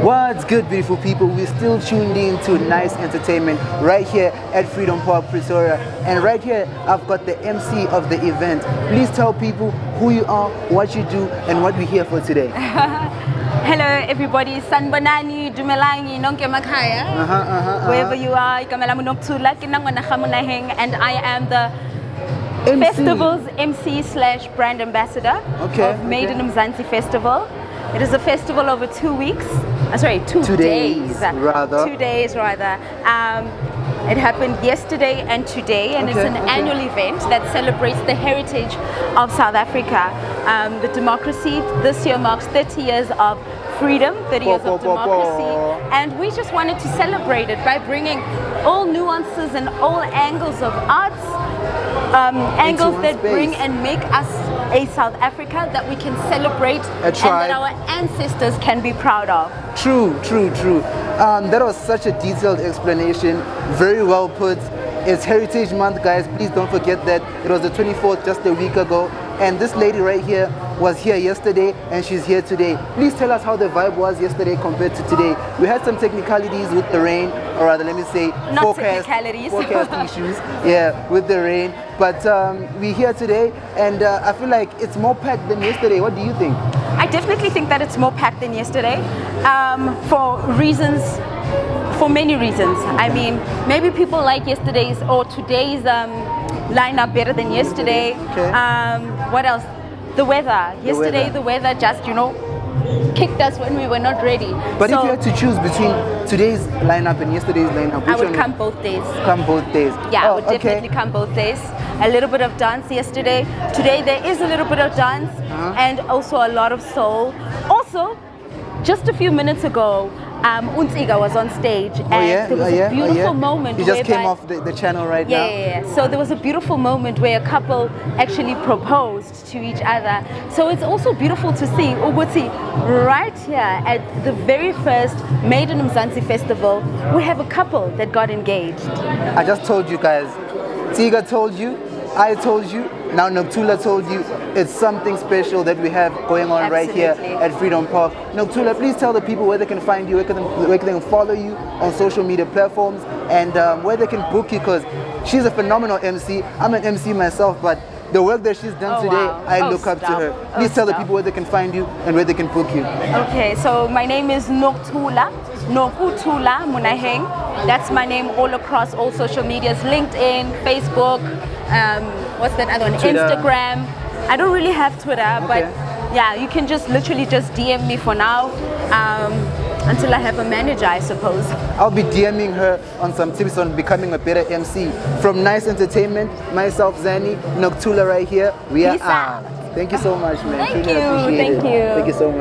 What's good, beautiful people? We're still tuned in to nice entertainment right here at Freedom Park, Pretoria. And right here, I've got the MC of the event. Please tell people who you are, what you do, and what we're here for today. Hello everybody, Sanbonani, Dumelangi, Nonke Makaya. Wherever you are, Nokuthula, and I am the MC. festival's MC / brand ambassador of Made in Mzansi Festival. It is a festival over 2 weeks. Sorry, two days rather. 2 days rather. It happened yesterday and today, and it's an annual event that celebrates the heritage of South Africa. The democracy this year marks 30 years of freedom, 30 years of democracy, and we just wanted to celebrate it by bringing all nuances and all angles of arts, angles that bring and make us a South Africa that we can celebrate and that our ancestors can be proud of. True. That was such a detailed explanation, very well put. It's Heritage Month, guys. Please don't forget that. It was the 24th, just a week ago. And this lady right here was here yesterday and she's here today. Please tell us how the vibe was yesterday compared to today. We had some technicalities with the rain, or rather let me say forecast issues, with the rain. But we're here today and I feel like it's more packed than yesterday. What do you think? I definitely think that it's more packed than yesterday for many reasons. I mean, maybe people like yesterday's or today's lineup better than yesterday. What else? The weather. Yesterday the weather just, kicked us when we were not ready. But if you had to choose between today's lineup and yesterday's lineup, I would come both days. Come both days. Yeah, I would definitely come both days. A little bit of dance yesterday. Today there is a little bit of dance and also a lot of soul. Also, just a few minutes ago, Unziga was on stage and there was a beautiful moment. He just came off the channel right now. Yeah. So there was a beautiful moment where a couple actually proposed to each other. So it's also beautiful to see Uguti right here at the very first Made in Mzansi Festival. We have a couple that got engaged. I just told you guys. Tiga told you. I told you, now Nokuthula told you, it's something special that we have going on right here at Freedom Park. Nokuthula, please tell the people where they can find you, where they can follow you on social media platforms, and where they can book you, because she's a phenomenal MC. I'm an MC myself, but the work that she's done today, I look up to her. Please tell the people where they can find you and where they can book you. Okay, so my name is Nokuthula Munaheng. That's my name all across all social medias, LinkedIn, Facebook, what's that other one? Twitter. Instagram. I don't really have Twitter, but yeah, you can just literally just DM me for now until I have a manager, I suppose. I'll be DMing her on some tips on becoming a better MC. From Nice Entertainment, myself, Zany, Nokuthula right here. We are out. Thank you so much, man. Thank you so much.